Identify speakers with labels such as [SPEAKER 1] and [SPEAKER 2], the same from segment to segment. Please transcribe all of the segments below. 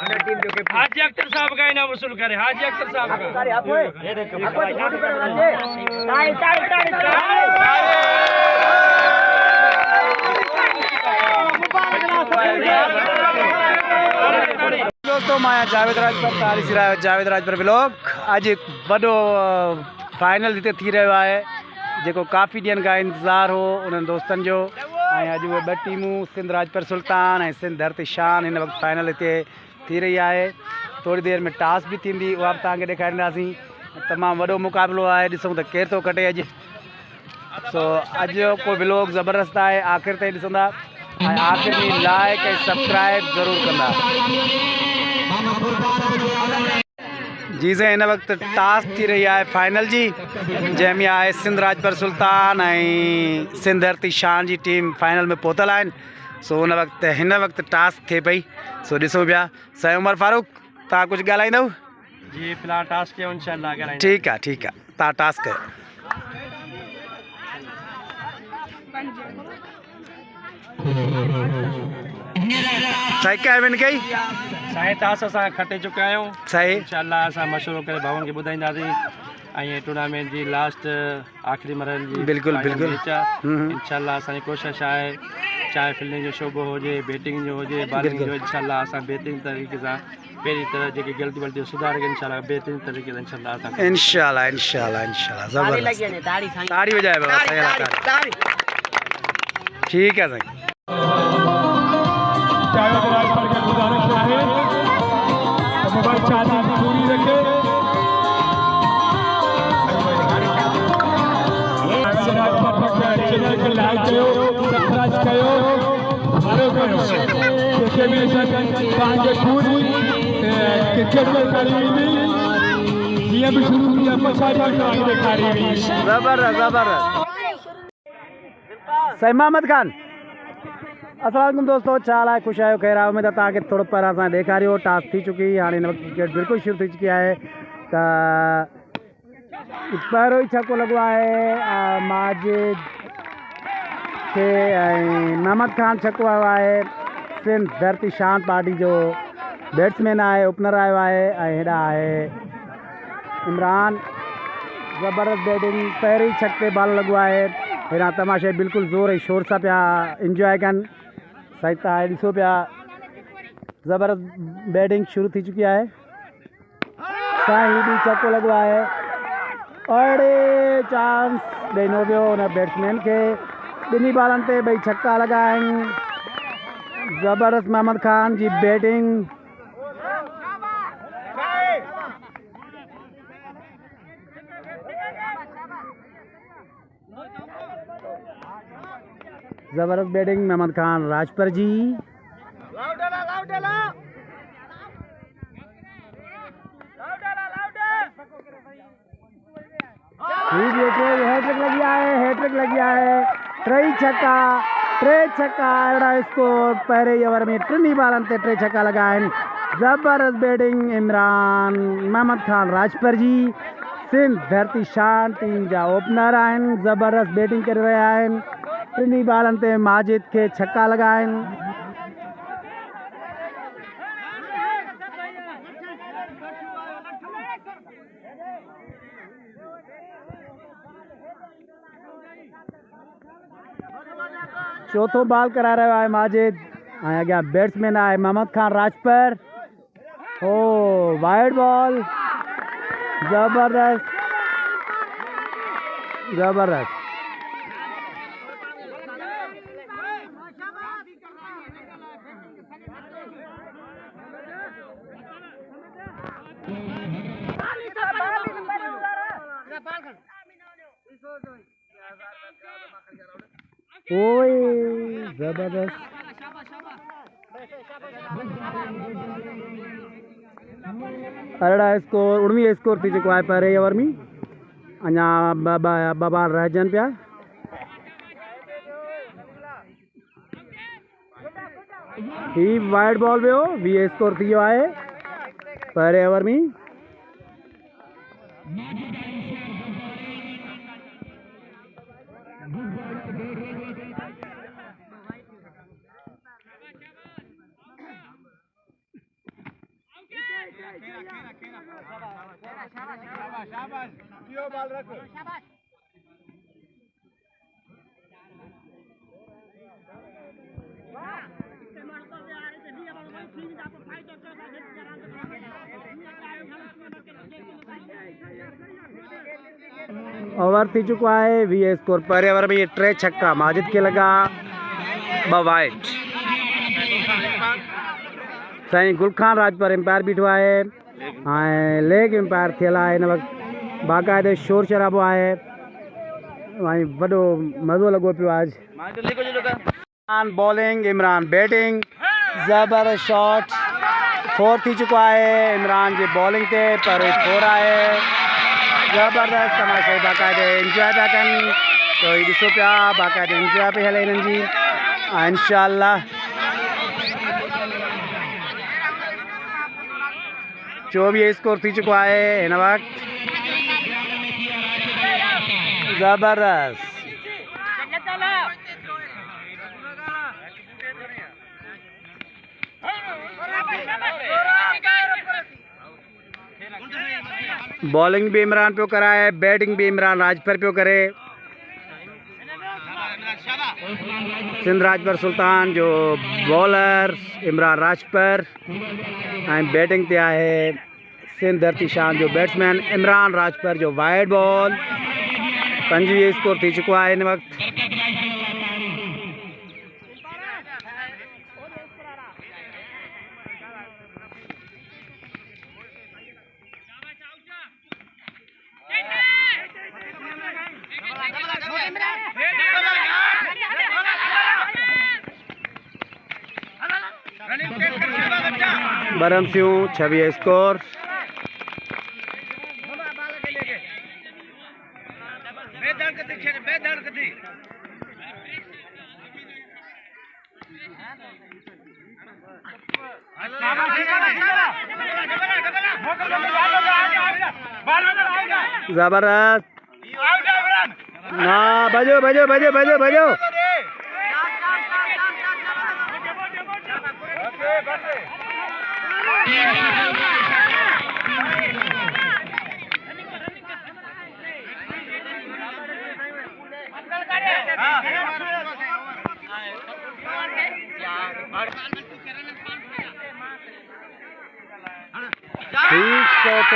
[SPEAKER 1] हाजी अख्तर साहब का इनाम वसूल करे, हाजी अख्तर साहब का।
[SPEAKER 2] दोस्तों मैं जावेद राजपर तारी सिरा जावेद राजपर ब्लॉग आज एक वॾो फाइनल हिते थी रहियो आहे जेको काफ़ी ॾींहंनि खां इंतज़ारु हो उन्हनि दोस्तनि जो। ऐं अॼु उहे ॿ टीमूं सिंध राजपर सुल्तान ऐं सिंध धरती शान हिन वक़्तु फाइनल हिते थी रही आहे। थोरी देरि में टास बि थींदी, उहा बि तव्हांखे ॾेखारींदासीं। तमामु वॾो मुक़ाबिलो आहे, ॾिसूं त केरु थो कटे अॼु। अॼु जो को ब्लॉग ज़बरदस्त आहे, आख़िर ताईं ॾिसंदा ऐं आख़िर में लाइक ऐं सब्सक्राइब ज़रूरु कंदा। जी साईं, हिन वक़्तु टास थी रही आहे फाइनल जी, जंहिंमें आहे सिंध राजपर सुल्तान ऐं सिंध धरती शान जी टीम फाइनल में पहुतल आहिनि। हिन वक़्तु टास थिए पई, ॾिसूं पिया। साईं उमर फारूक, तव्हां कुझु ॻाल्हाईंदव?
[SPEAKER 1] जी फ़िलहाल टास कयो, इंशाअल्लाह ॻाल्हाईंदा।
[SPEAKER 2] ठीकु आहे, तव्हां टास कयो। साईं क्या विन कई?
[SPEAKER 1] साईं टास असां खटे चुका आहियूं।
[SPEAKER 2] सही,
[SPEAKER 1] इंशाअल्लाह असां मशवरो करे भाउनि खे ॿुधाईंदासीं ऐं टूर्नामेंट जी लास्ट आख़िरी मरहल जी
[SPEAKER 2] बिल्कुलु बिल्कुलु
[SPEAKER 1] इंशाअल्लाह असांजी कोशिश आहे, चाहे फील्डिंग जो शोबो हुजे, बैटिंग जो हुजे, बॉलिंग जो, इंशाअल्लाह असां बहितरीन तरीक़े सां पहिरीं तरह जेके ग़लती वलतियूं सुधारे करे इंशाअल्लाह बहितरीन तरीक़े सां इंशाअल्लाह ज़बरदस्त।
[SPEAKER 2] ताड़ी बजाए बाबा। ठीक है साईं।
[SPEAKER 3] जावेद राजपर की गुजारिश है मोबाइल चार्जिंग की दूरी रखे। जावेद राजपर चैनल के लाइक कयो, सब्सक्राइब कयो, फॉलो कयो। क्रिकेट में तव्हांखे पूरी क्रिकेट में करी हुई जीअं बि शुरू थी आहे पछाड़ी तव्हांखे ॾेखारी हुई।
[SPEAKER 2] ज़बरदस्त। साईं मोहम्मद खान, अस्सलाम वालेकुम दोस्तों, छा हाल आहे? ख़ुशि आहियो? ख़ैर आहे? उमेद आहे तव्हांखे थोरो पहिरां असां ॾेखारियो। टास थी चुकी, हाणे हिन वक़्तु क्रिकेट बिल्कुलु शुरू थी चुकी आहे। त पहिरियों ई छको लॻो आहे माजिद खे ऐं मोहम्मद खान छको आयो आहे। सिंध धरती शान पार्टी जो बैट्समैन आहे, ओपनर आयो आहे। ऐं हेॾा आहे इमरान, ज़बरदस्त बैटिंग, पहिरीं छक ते बॉल लॻो आहे। हेॾा तमाशे बिल्कुलु ज़ोर ऐं शोर सां पिया इंजॉय कनि। साईं तव्हां ॾिसो पिया, ज़बरदस्त बैटिंग शुरू थी चुकी आहे। साईं बि छको लॻो आहे, अड़े चांस ॾिनो वियो हुन बैट्समैन खे। ॿिन्ही बॉलनि ते ॿई छक्का लॻा आहिनि। ज़बरदस्त मोहम्मद खान जी बैटिंग। ज़बरदस्त बैटिंग मोहम्मद खान राजपर जी। हैट्रिक लगी आहे। टे छक्का अहिड़ा स्कोर पहिरें ओवर में टिनी बॉलनि ते टे छक्का लॻा आहिनि। ज़बरदस्त बैटिंग इमरान, मोहम्मद खान राजपर जी। सिंध धरती शान टीम जा ओपनर आहिनि, ज़बरदस्त बैटिंग करे रहिया आहिनि। टिनी बॉलनि ते माजिद खे छक्का लॻा आहिनि। चौथों बॉल करा रहियो आहे माजिद ऐं अॻियां बैट्समैन आहे मोहम्मद खान राजपर। ओ वाइड बॉल, ज़बरदस्त। ओए ज़बरदस्त। अरिड़ा स्कोर 19 स्कोर थी चुको आहे पहिरें ओवर में। अञा ॿ बॉल रहिजनि पिया। ही वाइड बॉल वियो, 20 स्कोर थी वियो आहे पहिरें ओवर में। ओवर थी चुका है 20 स्कोर पर ओवर में ये 3 छक्का माजिद के लगा 2 वाइट। साईं गुलखान राज पर एम्पायर बीठो आहे ऐं लेग एम्पायर थियल आहे हिन वक़्तु बाक़ाइदे शोर शराबो आहे ऐं वॾो मज़ो लॻो पियो आहे। इमरान बॉलिंग इमरान बैटिंग ज़बरदस्त शॉट 4 थी चुको आहे इमरान जी बॉलिंग ते पर 4 आहे ज़बरदस्त तमाशे बाक़ाइदे इंजॉय पिया कनि तो ही ॾिसो पिया बाक़ाइदे इंजॉय पई हले हिननि जी ऐं इंशाअल्लाह 24 स्कोर थी चुको आहे हिन वक़्तु ज़बरदस्त। बॉलिंग भी इमरान पियो कराए बैटिंग भी इमरान राजपर पियो करे। सिंध राजपर सुल्तान जो बॉलर इमरान राजपर ऐं बैटिंग ते आहे सिंध धरती शान जो बैट्समैन इमरान राजपर जो वाइड बॉल 25 स्कोर थी चुको आहे हिन वक़्तु। बरम सिंह 26 स्कोर। जबरदस्त ना बजो बजो बजो बजो बजो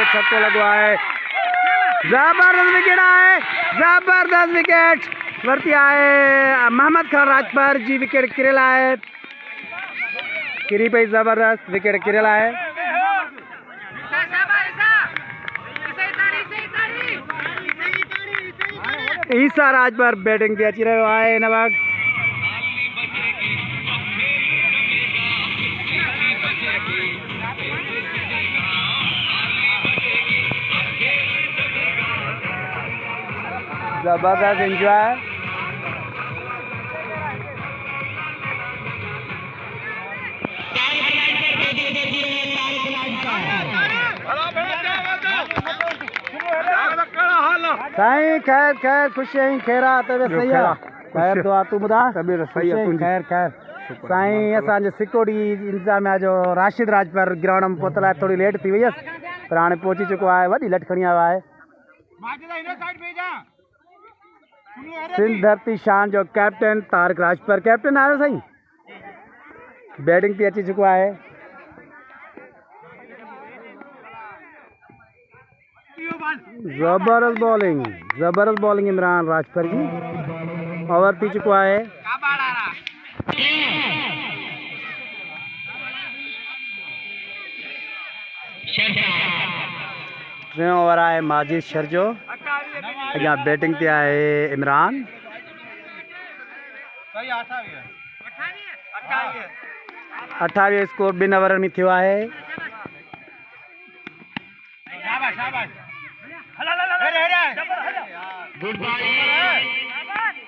[SPEAKER 2] छक्को लगवा है जबरदस्त विकेट आए जबरदस्त विकेट वरती आए मोहम्मद खान राजपर जी विकेट किरेला है किरी पे जबरदस्त विकेट किरेला है। ईसा राजपर बैटिंग ते अची रहियो आहे हिन वक़्तु जबरदस्त एंजॉय साईं खैर खैर खुशी आई खैरा तबियत सही है खैर दुआ तू ॿुधा तबियत सही है खैर खैर साईं असांजे सिक्योरिटी इंतजाम जो राशिद राजपर ग्राउंड में पहुतल आहे थोड़ी लेट थी वई हुयसि पर हाणे पहुची चुको आहे वॾी लट खणी आयो आहे। सिंध धरती शान जो कैप्टन तारिक राजपर कैप्टन आयो साईं बैटिंग ते अची चुको आहे। जबरदस्त बॉलिंग इमरान राजपर जी ओवर थी चुको है। टे ओवर आहे माजिद शर जो अॻियां बैटिंग ते आहे इमरान 28 स्कोर 2 ओवर में थियो आहे।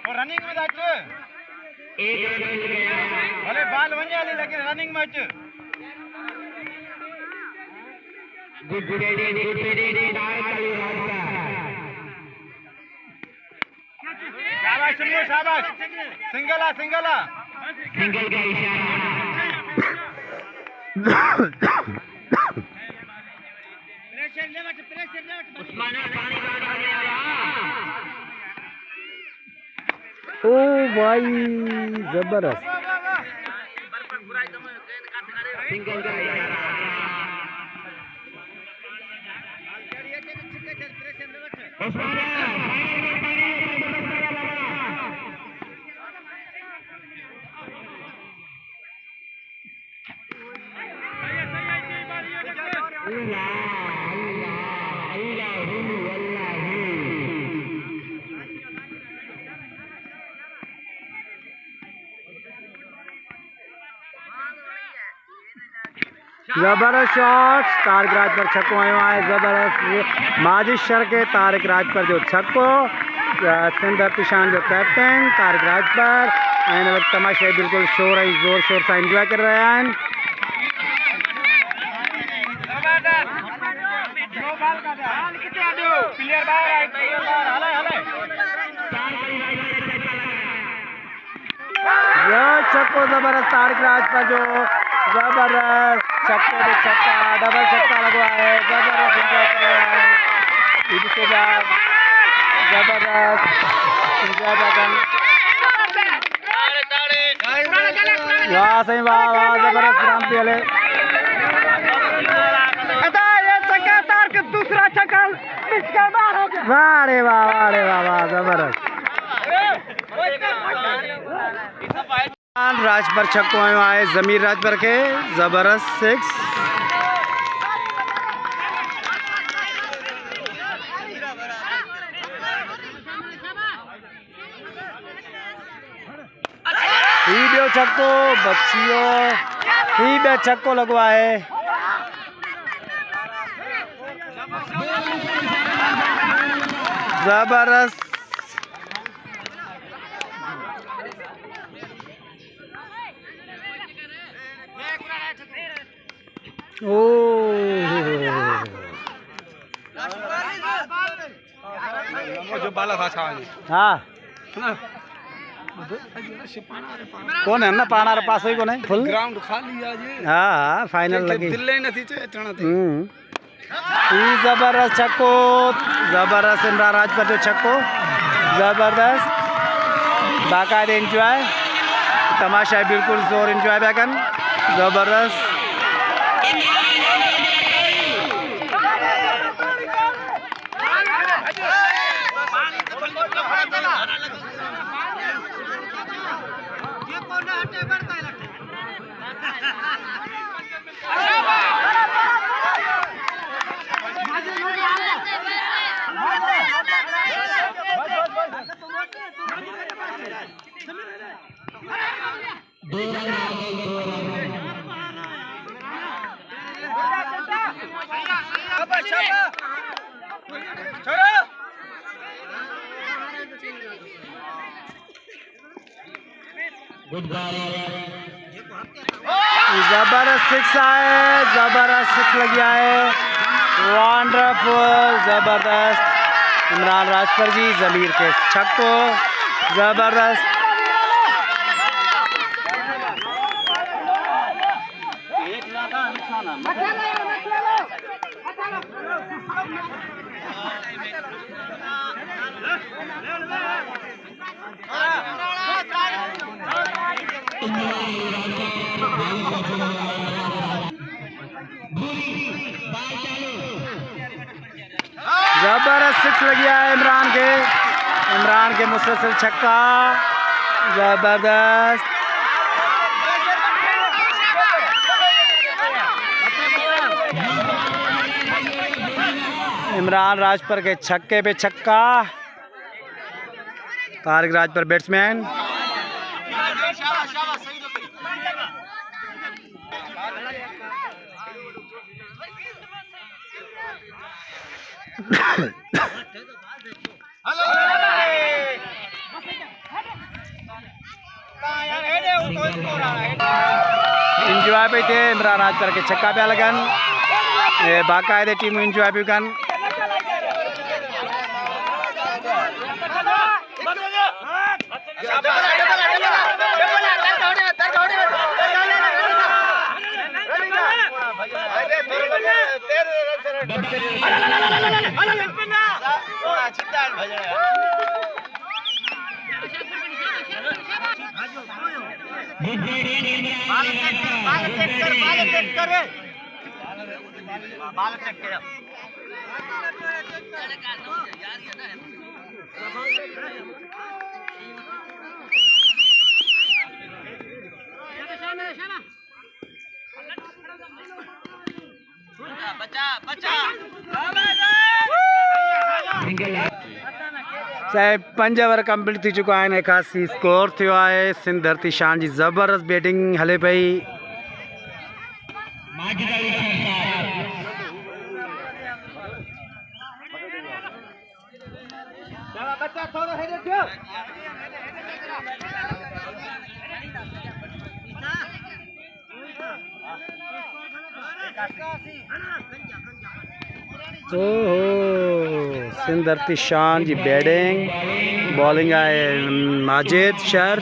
[SPEAKER 4] रनिंग में भले बाल वञे हली लेकिन रनिंग में अच शाबाश सुनियो शाबाश सिंगल आ सिंगल का इशारा
[SPEAKER 2] ओ भाई जबरदस्त। जबरदस्त शॉट, तारिक राज पर छक्को आयो है। जबरदस्त माजिद शर के तारिक राज पर जो छक्को, सिंधर तिशान जो कैप्टन तारिक राज पर आने वक्त तमाशे बिल्कुल शोर है, जोर शोर से एंजॉय कर रहे हैं। यह छक्को जबरदस्त तारिक राज पर जो जबरदस्त छक्के पे छक्का, डबल छक्का लगवा है। जबरदस्त एंजॉय कर रहे हैं इसके बाद, जबरदस्त एंजॉय कर वाह सही, वाह वाह जबरदस्त राम पियले। ये छक्का तार के दूसरा छक्का बाहर हो गया। वाह रे वाह, वाह रे वाह, वाह जबरदस्त। राज पर छक्को आए जमीर राज पर के, जबरदस्त 6। छक्को बच्चियों ही छक्को लगवाए। जबरदस्त
[SPEAKER 4] जो बाला था
[SPEAKER 2] हाँ कौन है ना पाना रे पास ही कौन है फुल
[SPEAKER 4] ग्राउंड खाली आज।
[SPEAKER 2] हाँ हाँ फाइनल लगी
[SPEAKER 4] दिल्ली नहीं थी चढ़ा थी।
[SPEAKER 2] जबरदस्त छक्को, जबरदस्त इमरान राज पर जो छक्को, जबरदस्त बाकायदे एंजॉय, तमाशा बिल्कुल जोर एंजॉय बैकन, जबरदस्त। जबरदस्त 6 आए, जबरदस्त 6 लग गया है। वंडरफुल जबरदस्त इमरान राज पर जी जमीर के छक्को, जबरदस्त। जबरदस्त 6 लग गया है इमरान के मुसलसल छक्का, जबरदस्त। इमरान राज पर के छक्के पे छक्का, तारिक राज पर बैट्समैन। इंजॉय पे थे इमरान राज पर के छक्का पे लगन, बाकायदे टीम इंजॉय भी कन। साहिब 5 ओवर कंप्लीट थी चुका है। 81 स्कोर थियो है। सिंध धरती शान जी ज़बरदस्त बैटिंग हले पई। ओहो सिंध धरती शान जी बैटिंग बॉलिंग आए माजिद शर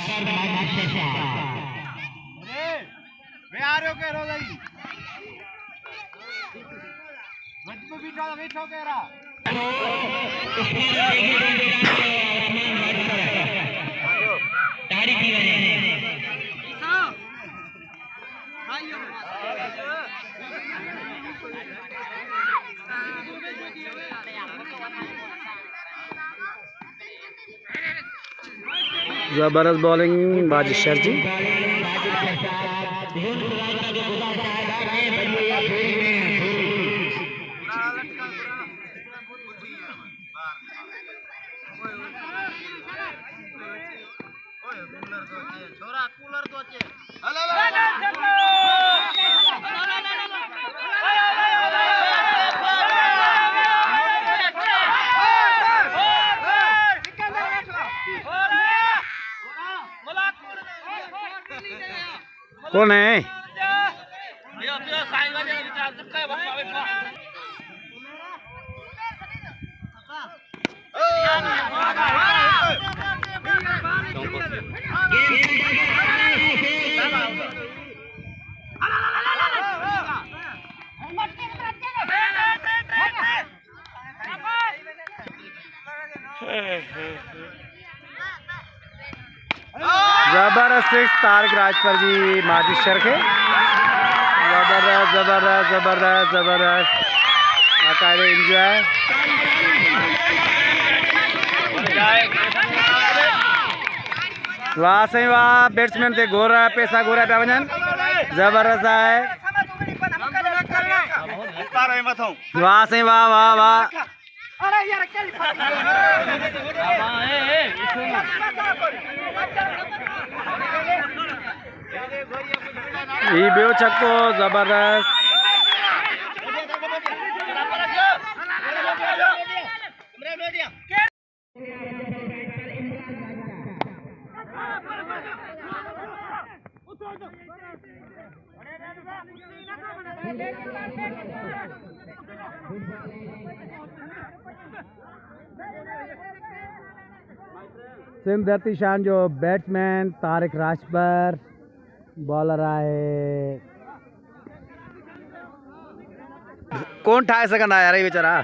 [SPEAKER 2] जबरदस्त बॉलिंग बाजी शर जी। कौन है? जबरदस्त तारक राजपर जी माजी शर के जबरदस्त जबरदस्त जबरदस्त जबरदस्त आकारे एंजॉय। वाह सही वाह बैट्समैन ते गोरा पैसा गोरा पे वजन जबरदस्त है। वाह सही वाह वाह वाह ये बेओ छक्को जबरदस्त। सिंध धरती शान जो बैट्समैन तारिक राजपर बॉलर आए कौन ठाए सघंदा यार ये बेचारा।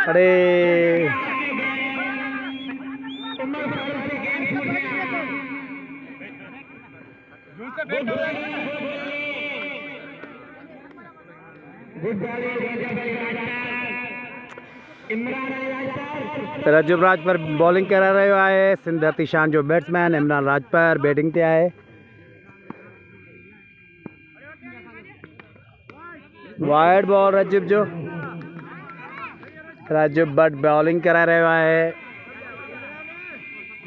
[SPEAKER 2] अरे रजब राजपर बॉलिंग करा रहे है। सिंध धरती शान जो बैट्समैन इमरान राजपर बैटिंग ते आए। वाइड बॉल रजब जो रजब बट बॉलिंग करा रहे है।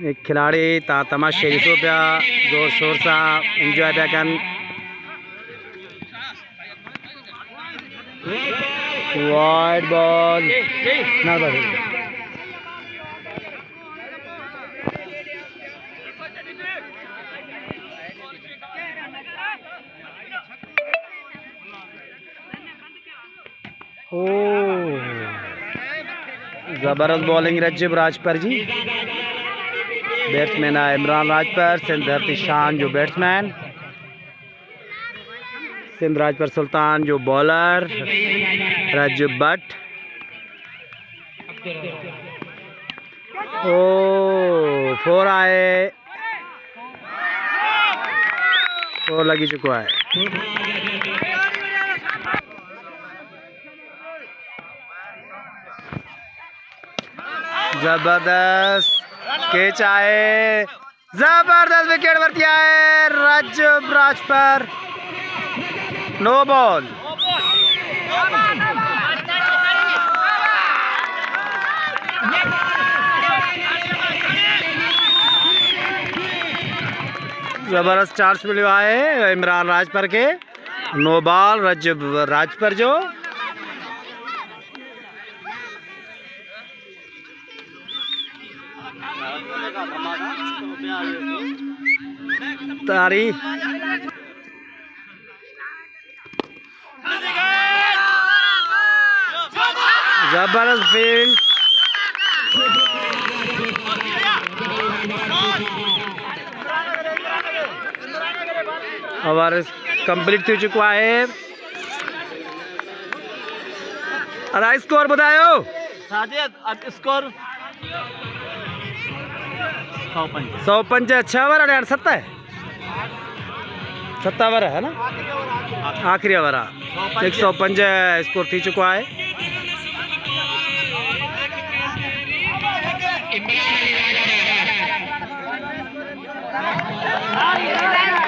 [SPEAKER 2] एक खिलाड़ी ता तमाशे ॾिसो पिया ज़ोर शोर सां इंजॉय पिया कनि। वाइड बॉल ना ओ जबरदस्त बॉलिंग रजब राजपर जी बैट्समैन है इमरान राजपर सिंध धरती शान जो बैट्समैन। सिंधराज पर सुल्तान जो बॉलर, राजू भट्ट। ओ 4 आए, 4 लगी चुका है। जबरदस्त कैच आए, जबरदस्त विकेट भरती है राजू ब्राज पर, नो बॉल। जबरदस्त चांस मिला है इमरान राजपर के, नो बॉल राजू राजपर जो। तारी जबरदस्त फील्ड, ओवर कंप्लीट हो चुका है। अरे स्कोर बताओ
[SPEAKER 1] साजिद, स्कोर
[SPEAKER 2] 105 6 ओवर 7 ओवर है ना, आखिरी ओवर 105 स्कोर थी चुका है।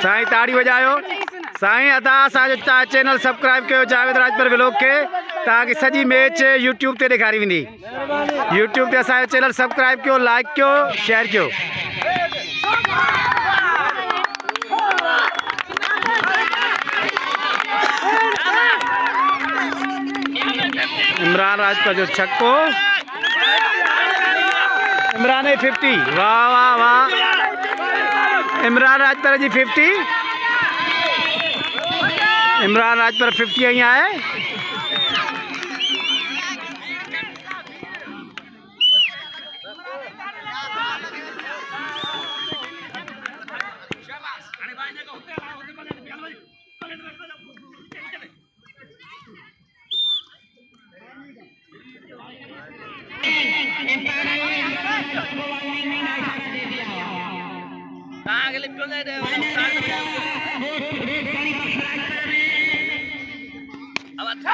[SPEAKER 2] साईं ताड़ी बजायो, साईं अदा असांजो चैनल सब्सक्राइब कयो जावेद राजपर व्लॉग के, ताकि सॼी मैच यूट्यूब ते ॾेखारी वेंदी। यूट्यूब ते असांजो चैनल सब्सक्राइब कयो, लाइक कयो, शेयर कयो। इमरान राजपर जो छक्को, इमरान है 50, वाह वाह वाह, इमरान राजपर जी 50, इमरान राजपर 50 आई है।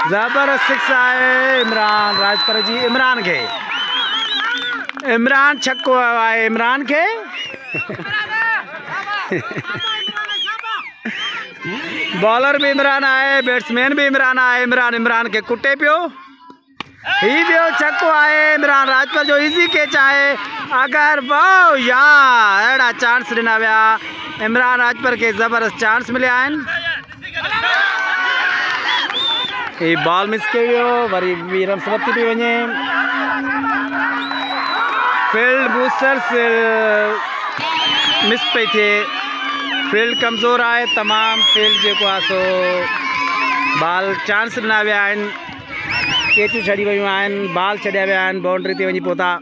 [SPEAKER 2] जबरदस्त 6 आए इमरान राजपर जी, इमरान के, इमरान छक्को आए इमरान के। बॉलर भी इमरान आए, बैट्समैन भी इमरान आए, इमरान के कुटे पियो ही पियो, छक्को आए इमरान राजपर जो इजी कैच आए। अगर वो यार अड़ा चांस ॾिना विया इमरान राजपर के, जबरदस्त चांस मिले आहिनि। ये बॉल मिस कयो, वरी वीरम सवती पई वञे, फील्ड बूस्टर्स मिस पई थिए, फील्ड कमज़ोर आहे तमामु, फील्ड जेको आहे सो बॉल चांस ॾिना विया आहिनि, कैचूं छॾी वियूं आहिनि, बॉल छॾिया विया आहिनि, बाउंड्री ते वञी पहुता।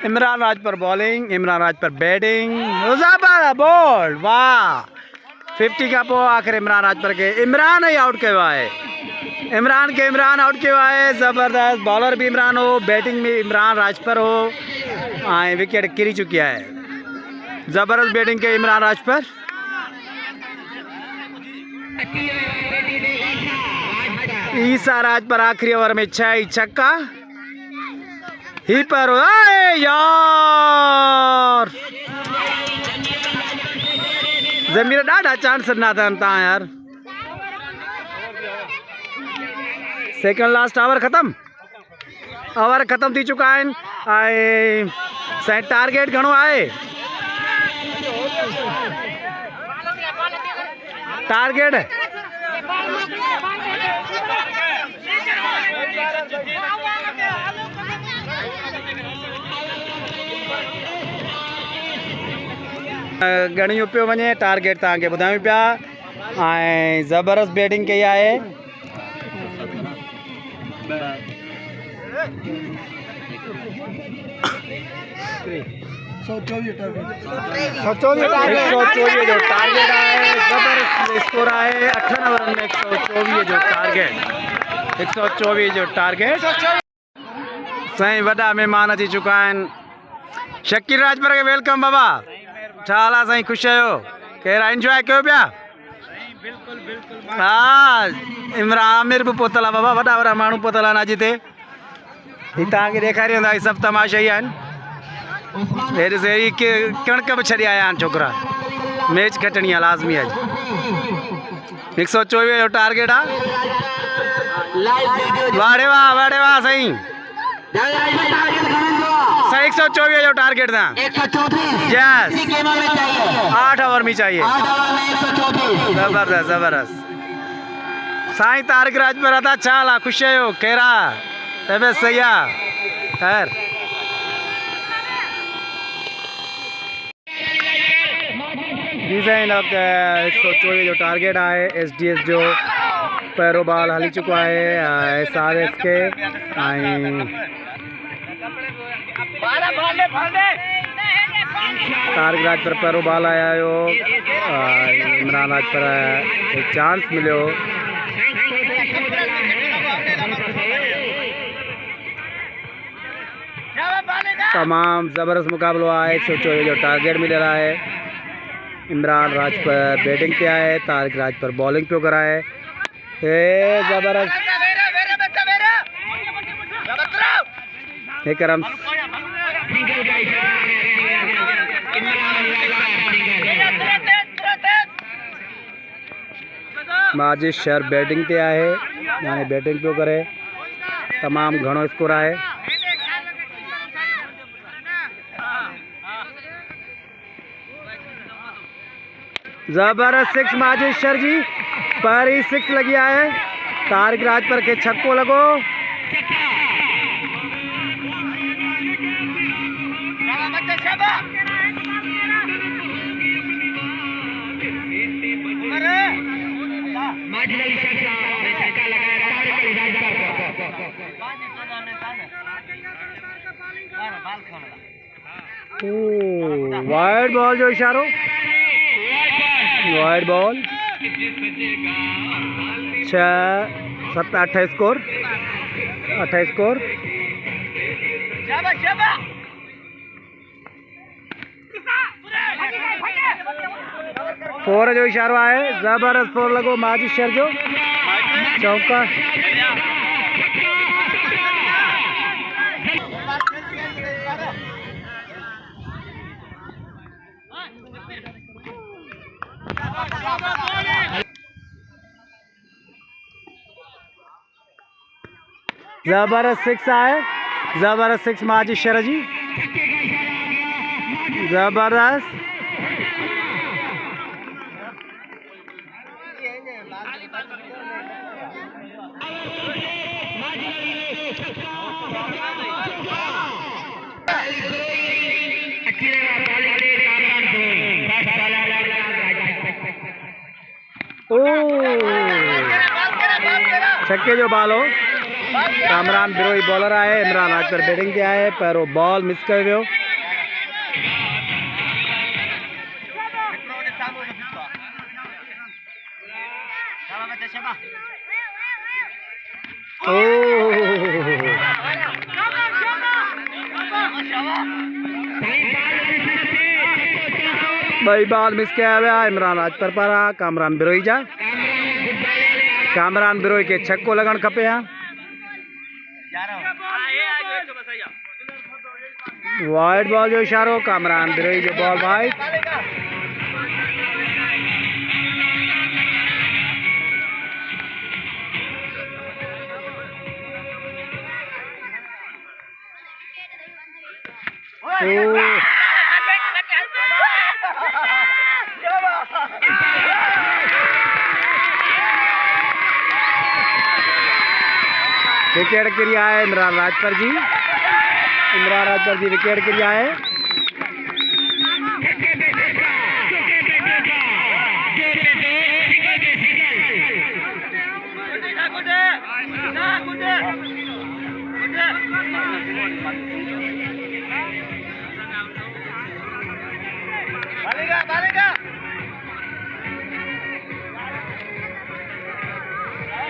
[SPEAKER 2] इमरान राजपर बॉलिंग, इमरान राजपर बैटिंग, ज़बरदस्त बॉल, वाह 50 का पोइ आख़िर इमरान राजपर के, इमरान ही आउट कयो आहे, इमरान आउट कयो आहे। ज़बरदस्त बॉलर भी इमरान हो, बैटिंग में इमरान राजपर हो, ऐं विकेट किरी चुकी है। ज़बरदस्त बैटिंग के इमरान राजपर। ईसा राजपर आखिरी ओवर में 6 छक्का ही पर, यार ज़मीर ॾाढा चांस ॾिना अथनि तव्हां यार। सेकंड लास्ट ओवर ख़त्म थी चुका आहिनि, ऐं साईं टारगेट घणो आहे, टारगेट गणियों पियो वञे, टारगेट तव्हांखे ॿुधायूं पिया, ऐं ज़बरदस्त बैटिंग कई आहे। 124 जो टारगेट आहे, ज़बरदस्त स्कोर आहे, 98 रन में 124 जो टारगेट, 124 जो टारगेट। साईं वॾा महिमान अची चुका आहिनि। शकील राजपुर खे वेलकम बाबा। छा हाल आहे साईं, ख़ुशि आहियो? कहिड़ा एंजॉय कयो पिया? हा, इमरान आमिर बि पहुतल आहे बाबा, वॾा वॾा माण्हू पहुतल आहिनि अॼु हिते। ही तव्हांखे ॾेखारे वेंदा, सभु तमाशा ई आहिनि। हेॾी सेरी कणिक बि छॾे आया आहिनि छोकिरा। मैच खटणी आहे लाज़मी अॼु। 124 जो टारगेट आहे। वाड़े वाह साईं, साईं 124 जो टारगेट था। यस, 8 ओवर में चाहिए। ज़बरदस्त ज़बरदस्त। साईं तारिक राजपुरा था, छा हाल आहे? ख़ुशि आहियो? कहिड़ा तबियत सही आहे? ख़ैर, जी साईं 124 जो टारगेट आहे। SDS जो पहिरों बॉल हली चुको आहे SRS के। तारिक राजपुर पहिरों बॉल आया हो। इमरान राजपुर एक चांस मिलो। तमाम ज़बरदस्त मुकाबलो आहे। 124 जो टारगेट मिल रहा है। इमरान राजपुर बैटिंग पे आए, तारिक राजपुर बॉलिंग पे कराए। ज़बरदस्त एक रन। माजिद शहर बैटिंग पे आए, यानी बैटिंग पे करे। तमाम घणो स्कोर है। जबरदस्त 6 माजिद शहर जी पहली 6 लगी है। तारिक राजपुर के छक्को लगो। वाइड बॉल जो इशारो, wide ball. 6-7-8 score, 8 score. Four जो इशारो है। जबरदस्त फोर लगो माजिद शहर जो चौका। जबरदस्त 6 आए। जबरदस्त 6 माजिद शहर जी, जबरदस्त। छक्के जो बॉल हो। कामरान बिरोई बॉलर आए। इमरान राजपुर बैटिंग के आए। पैरों बॉल मिस कर वियो। भाई बॉल मिस किया हुआ। इमरान राजपुर पर कामरान बिरोई जा। कामरान बिरोई के छक्को लगन खपे। वाइड बॉल जो इशारो। कामरान बिरोई जो बॉल वाइड। विकेट क्रिया है इमरान राजपुर जी। इमरान राजपुर जी विकेट क्रिया है।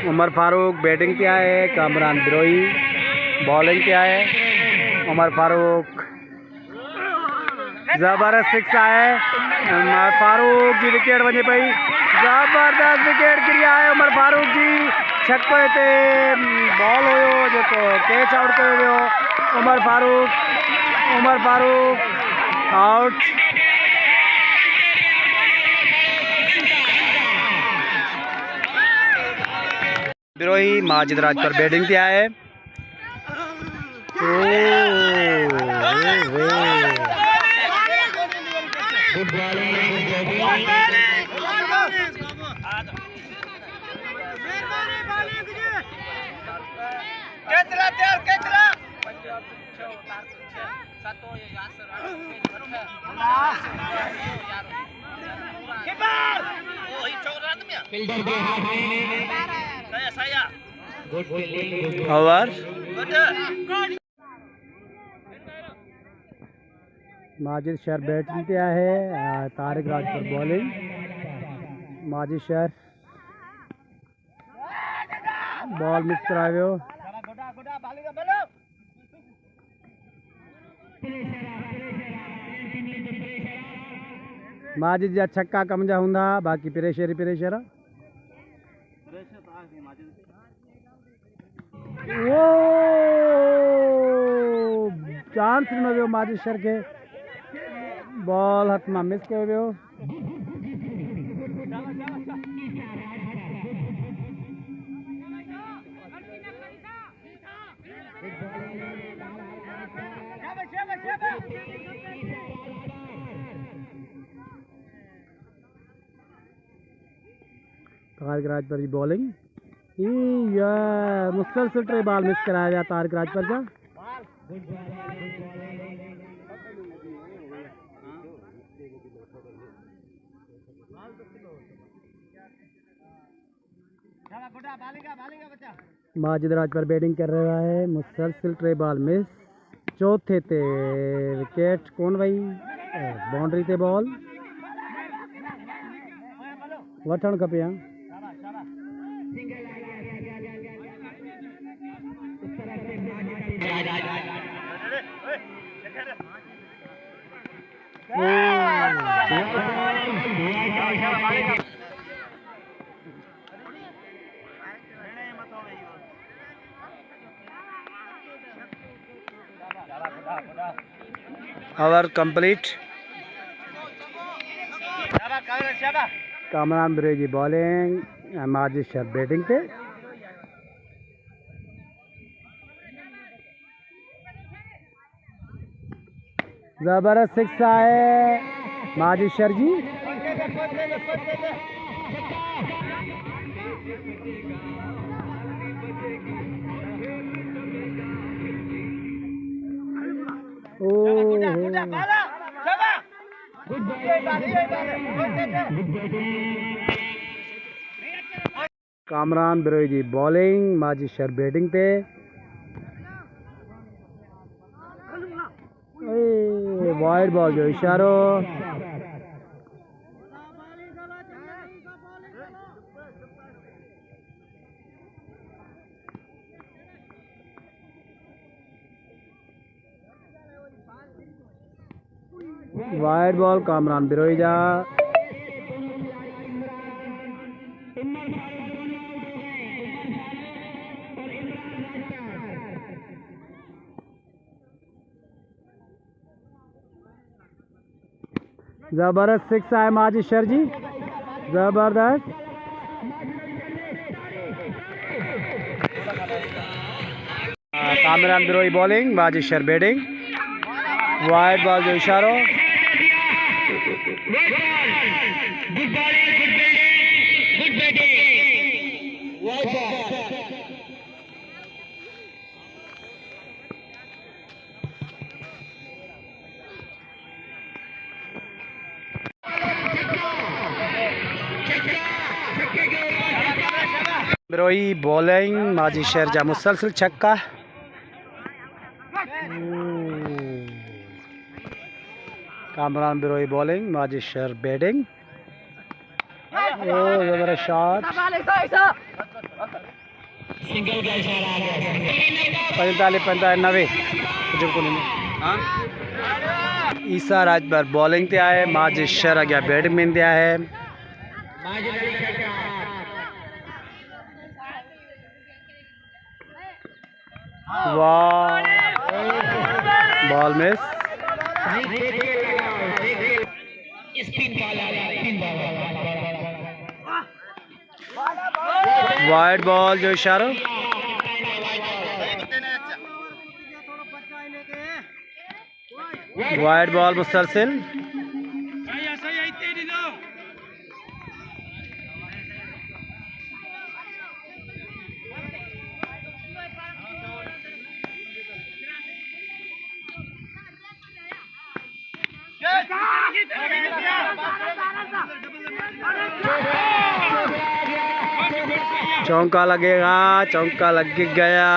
[SPEAKER 2] उमर फारूक बैटिंग पे आए, कामरान बिरोई बॉलिंग पे आए। उमर फारूक ज़बरदस्त सिक्स आए, उमर फारूक जी विकेट वञे पई, ज़बरदस्त विकेट गिरिया है उमर फारूक जी। छक्को ते बॉल हुयो जेको कैच आउट कयो वियो। उमर फारूक आउट। बिरोही माजिद राज पर बैटिंग पे आए। ओवर माजिद शहर बैटिंग पे आया है, तारिक राज पर बॉलिंग। माजिद शहर बॉल मिस करायो। माजिद जा छक्का कम जा हुंदा, बाकी प्रेशर ही प्रेशर। वो चांस न वियो माजिद शहर के, बॉल हथ में मिस कयो वियो। तारिक राज पर बॉलिंग, मुसलसल ट्रे बॉल मिस कराया गया तारिक राज पर जा। माजिद राज पर बैटिंग कर रहा है, मुसलसल ट्रे बॉल मिस। चौथे ते विकेट कौन भाई, बाउंड्री ते बॉल वठण खपे। Over complete. कामरान बिरोई जी बॉलिंग, माजिद शहर बैटिंग पे। जबरदस्त सिक्स आए माजिद शहर जी। कामरान बिरोई जी बॉलिंग, माजिद शहर बैटिंग पे। वाइड बॉल जो इशारो। वाइड बॉल कामरान बिरोई जा। जबरदस्त सिक्स आए माजिद शहर जी, जबरदस्त। Kamran बिरोई bowling, Majid Shahar batting. Wide ball जो इशारो। बिरोई बॉलिंग, माजिद शहर जा मुसलसल छक्का। Kamran बिरोई bowling, Majid Shahar batting. जबरदस्त शॉट। 45-45 ईसा राजभर बॉलिंग ते आए, माजिद शर अॻियां बैट्समैन ते आहे। वाह, बॉल मिस। वाइड बॉल जो इशारा। वाइड बॉल मुस्तरसिल। चौका लगेगा, चौका लग गया।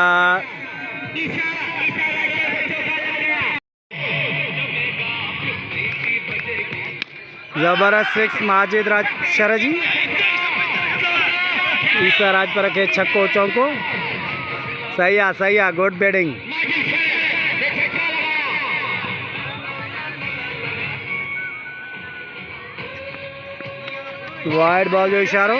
[SPEAKER 2] जबरदस्त 6 माजिद शर जी। ईसा राज पर रखे छक्को चौको। सही है, गुड बैटिंग। वाइड बॉल जो इशारो।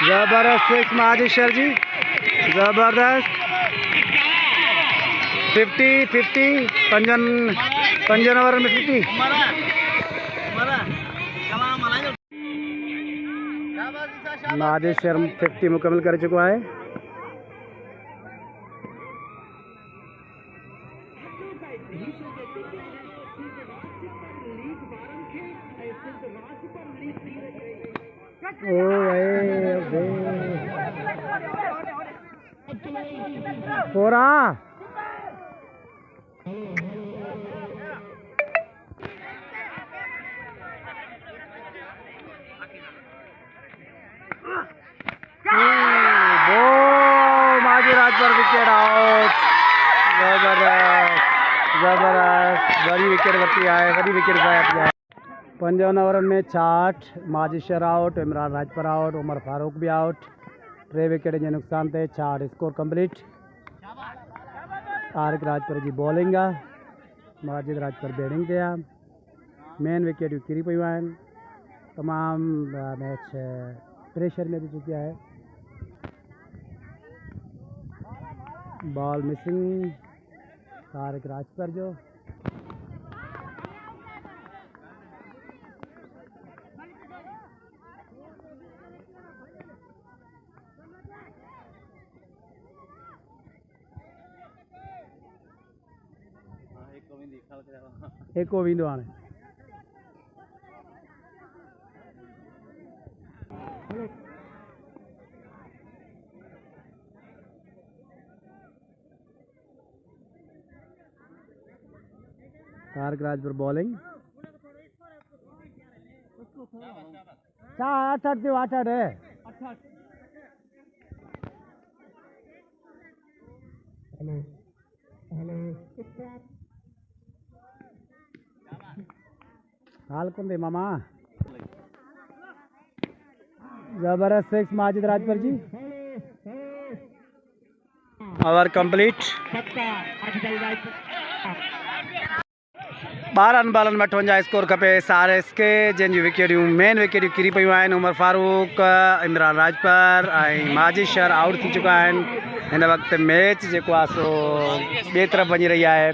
[SPEAKER 2] जबरदस्त 6 माजिद शर जी, जबरदस्त। 50 पंजन ओवर में 50। माजिद शर 50 मुकम्मल कर चुका है। पूरा माजिद राज पर विकेट आउट। जबरदस्त बड़ी विकेट वरती है, बड़ी विकेट जाए। 55 ओवर में 66। माजिद शर आउट, इमरान राजपर आउट, उमर फारूक भी आउट। 3 विकेट जे नुकसान थे। 66 स्कोर कंप्लीट। तारिक राजपर जी बॉलिंग आहे, माजिद राजपर बैटिंग ते आहे। मेन विकेट किरी पियूं आहिनि। तमामु मैच प्रेशर में भी चुकिया है। बॉल मिसिंग तारिक राजपर जो। एक वेंदो हाणे। तारिक राजपर बॉलिंग। 8 दियो 8 है। हाल कौन दे मामा। जबरदस्त 6 माजिद राजपर जी। Over complete. 12 बालन में 58 स्कोर खपे SRS के, जिन विकेटियूं मेन विकेटियूं किरी पियूं आहिनि। उमर फारूक, इमरान राजपर ऐं माजिद शर आउट थी चुका आहिनि। हिन वक़्तु मैच जेको आहे सो ॿिए तरफ़ वञी रही आहे।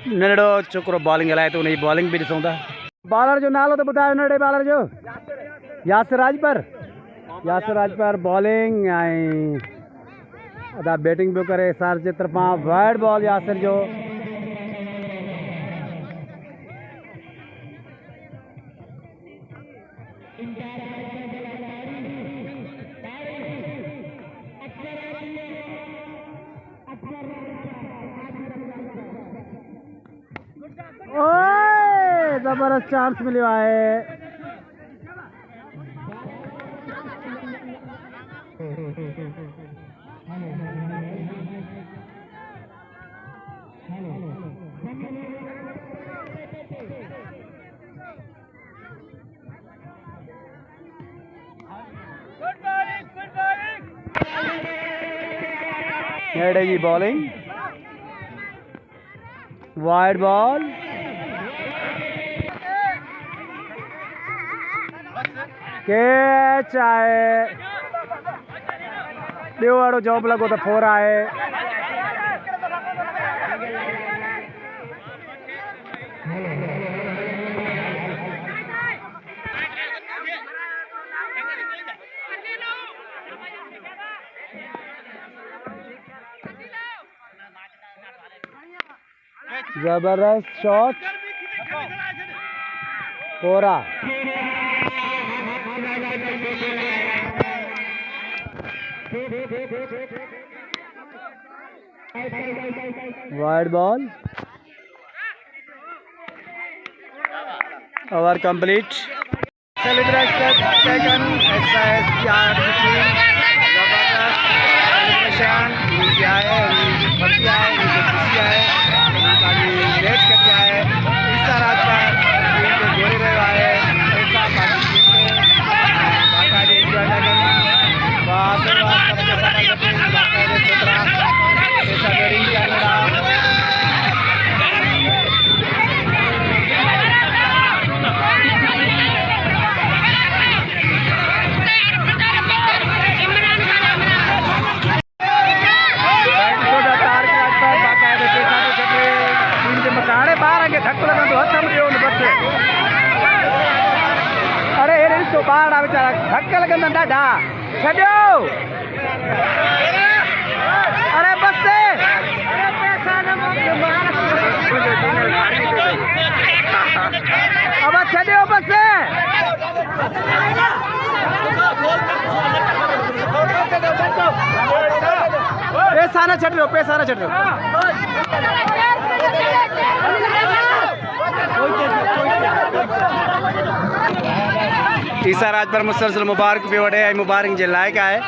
[SPEAKER 2] नंढड़ो छोकिरो बॉलिंग हलाए थो, उनजी बॉलिंग बि ॾिसूं था। बॉलर जो नालो त ॿुधायो नंढड़े बॉलर जो। यासिर राजपर बॉलिंग ऐं अदा बैटिंग पियो करे SRS जे तरफ़ां। वाइड बॉल यासिर जो। जबरदस्त चांस मिलियो आहे। नेड़े जी बॉलिंग, वाइड बॉल, कैच आहे, ॿियो वारो जॉब लॻो त 4 आहे। जबरदस्त shot, 4 wide ball, over complete. Celebration taken, SIS की टीम जबरदस्त सेलिब्रेशन, उनकी आए, उनकी भर्ती आए, उनकी खुशी आए, उनका मैच करके आए। इस रात पर टीम के गोरे रहे आए, ऐसा बाकी बाकायदे एंजॉय करके बस सबके साथ बाकायदे छोटा ऐसा करेंगे। अरे तो बाढ़ बेचारा धक्का लगन ॾाढा छॾियो। अरे बस से अब छॾियो बस से। पैसा न छॾ रहे, पैसा न छॾ रहे। ईसा राज पर मुसलसल मुबारक भी वड़े ऐं मुबारक जे लाइक़ आहे।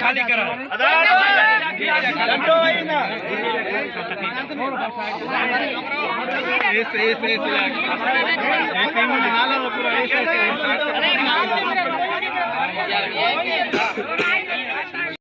[SPEAKER 1] खाली करा पूरा